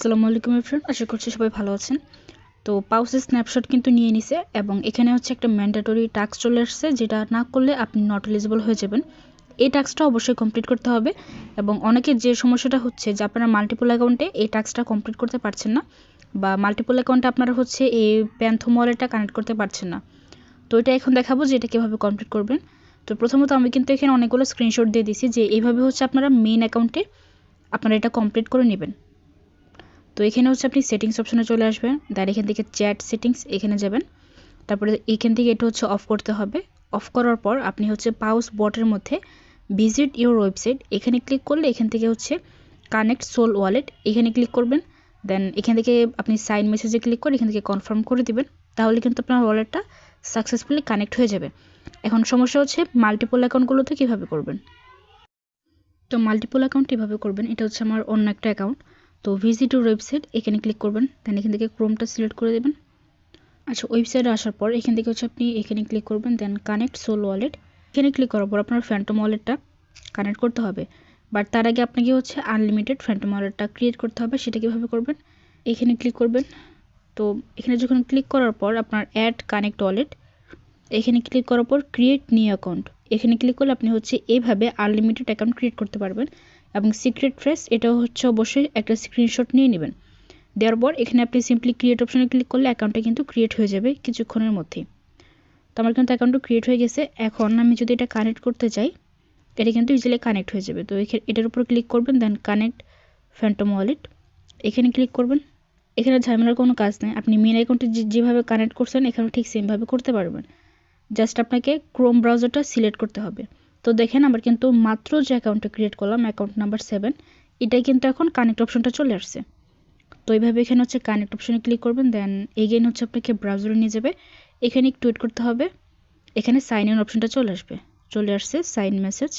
আসসালামু আলাইকুম এভরিওয়ান, আশা করছি সবাই ভালো আছেন। তো পাউসের স্ন্যাপশট কিন্তু নিয়ে নিছে এবং এখানে হচ্ছে একটা ম্যান্ডেটরি টাস্ক চলে আসছে, যেটা না করলে আপনি নট এলিজিবল হয়ে যাবেন। এই টাস্কটা অবশ্যই কমপ্লিট করতে হবে এবং অনেকের যে সমস্যাটা হচ্ছে যে আপনারা মাল্টিপল অ্যাকাউন্টে এই টাস্কটা কমপ্লিট করতে পারছেন না, বা মাল্টিপল অ্যাকাউন্টে আপনারা হচ্ছে এই প্যান্থম ওয়ালেটটা কানেক্ট করতে পারছেন না। তো এটা এখন দেখাবো যে এটা কীভাবে কমপ্লিট করবেন। তো প্রথমত আমি কিন্তু এখানে অনেকগুলো স্ক্রিনশট দিয়ে দিছি যে এইভাবে হচ্ছে আপনারা মেইন অ্যাকাউন্টে আপনারা এটা কমপ্লিট করে নেবেন। তো এখানে হচ্ছে আপনি সেটিংস অপশনে চলে আসবেন, দেন এখান থেকে চ্যাট সেটিংস এখানে যাবেন, তারপরে এখান থেকে এটা হচ্ছে অফ করতে হবে। অফ করার পর আপনি হচ্ছে পাউস বটের মধ্যে ভিজিট ইউর ওয়েবসাইট এখানে ক্লিক করলে এখান থেকে হচ্ছে কানেক্ট সোল ওয়ালেট এখানে ক্লিক করবেন। দেন এখান থেকে আপনি সাইন মেসেজে ক্লিক করে এখান থেকে কনফার্ম করে দিবেন, তাহলে কিন্তু আপনার ওয়ালেটটা সাকসেসফুলি কানেক্ট হয়ে যাবে। এখন সমস্যা হচ্ছে মাল্টিপল অ্যাকাউন্টগুলোতে কীভাবে করবেন। তো মাল্টিপল অ্যাকাউন্ট কীভাবে করবেন, এটা হচ্ছে আমার অন্য একটা অ্যাকাউন্ট। তো ভিজিট ইউর ওয়েবসাইট এখানে ক্লিক করবেন, দেন এখান থেকে ক্রোমটা সিলেক্ট করে দেবেন। আচ্ছা, ওয়েবসাইটে আসার পর এখান থেকে হচ্ছে আপনি এখানে ক্লিক করবেন, দেন কানেক্ট সোল ওয়ালেট এখানে ক্লিক করার পর আপনার ফ্যান্টম ওয়ালেটটা কানেক্ট করতে হবে। বাট তার আগে আপনাকে হচ্ছে আনলিমিটেড ফ্যান্টম ওয়ালেটটা ক্রিয়েট করতে হবে। সেটা কীভাবে করবেন, এখানে ক্লিক করবেন। তো এখানে যখন ক্লিক করার পর আপনার অ্যাড কানেক্ট ওয়ালেট এখানে ক্লিক করার পর ক্রিয়েট নিউ অ্যাকাউন্ট এখানে ক্লিক করলে আপনি হচ্ছে এইভাবে আনলিমিটেড অ্যাকাউন্ট ক্রিয়েট করতে পারবেন। এবং সিক্রেট ফ্রেজ এটাও হচ্ছে অবশ্যই একটা স্ক্রিনশট নিয়ে নেবেন। দেওয়ার পর এখানে আপনি সিম্পলি ক্রিয়েট অপশনে ক্লিক করলে অ্যাকাউন্টটা কিন্তু ক্রিয়েট হয়ে যাবে কিছুক্ষণের মধ্যেই। তো আমার কিন্তু অ্যাকাউন্টটা ক্রিয়েট হয়ে গেছে। এখন আমি যদি এটা কানেক্ট করতে চাই, এটা কিন্তু ইজিলি কানেক্ট হয়ে যাবে। তো এটার উপর ক্লিক করবেন, দেন কানেক্ট ফ্যান্টম ওয়ালেট এখানে ক্লিক করবেন। এখানে ঝামেলার কোনো কাজ নেই, আপনি মেন অ্যাকাউন্টে যেভাবে কানেক্ট করছেন এখানে ঠিক সেমভাবে করতে পারবেন। জাস্ট আপনাকে ক্রোম ব্রাউজারটা সিলেক্ট করতে হবে। তো দেখেন আমার কিন্তু মাত্র যে অ্যাকাউন্টটা ক্রিয়েট করলাম অ্যাকাউন্ট নাম্বার 7 এটাই কিন্তু এখন কানেক্ট অপশনটা চলে আসছে। তো এইভাবে এখানে হচ্ছে কানেক্ট অপশনে ক্লিক করবেন, দেন এগেইন হচ্ছে আপনাকে ব্রাউজারে নিয়ে যাবে, এখানে একটু ওয়েট করতে হবে। এখানে সাইন ইন অপশনটা চলে আসছে সাইন মেসেজ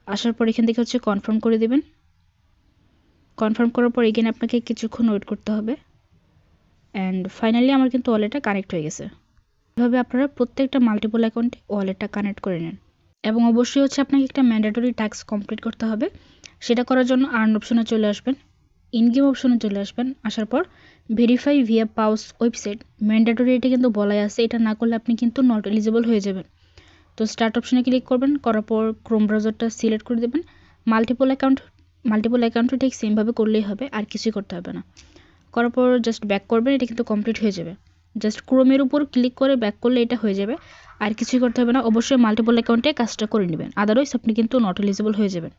আসার পর এখান থেকে হচ্ছে কনফার্ম করে দেবেন। কনফার্ম করার পর এগেইন আপনাকে কিছুক্ষণ ওয়েট করতে হবে। অ্যান্ড ফাইনালি আমার কিন্তু ওয়ালেটটা কানেক্ট হয়ে গেছে। এভাবে আপনারা প্রত্যেকটা মাল্টিপল অ্যাকাউন্টে ওয়ালেটটা কানেক্ট করে নেন। এবং অবশ্যই হচ্ছে আপনাকে একটা ম্যান্ডেটরি টাস্ক কমপ্লিট করতে হবে। সেটা করার জন্য আর্ন অপশনে চলে আসবেন, ইন গেম অপশনে চলে আসবেন। আসার পর ভেরিফাই ভিয়া পাউস ওয়েবসাইট ম্যান্ডেটরি এটা কিন্তু বলাই আছে, এটা না করলে আপনি কিন্তু নট এলিজিবল হয়ে যাবেন। তো স্টার্ট অপশনে ক্লিক করবেন, করার পর ক্রোম ব্রাউজারটা সিলেক্ট করে দেবেন। মাল্টিপল অ্যাকাউন্টে ঠিক সেমভাবে করলেই হবে, আর কিছুই করতে হবে না। করার পর জাস্ট ব্যাক করবেন, এটা কিন্তু কমপ্লিট হয়ে যাবে। জাস্ট ক্রোমের উপর ক্লিক করে ব্যাক করলে এটা হয়ে যাবে, আর কিছুই করতে হবে না। অবশ্যই মাল্টিপল অ্যাকাউন্টে কাজটা করে নেবেন, আদারওয়াইজ আপনি কিন্তু নট এলিজিবল হয়ে যাবেন।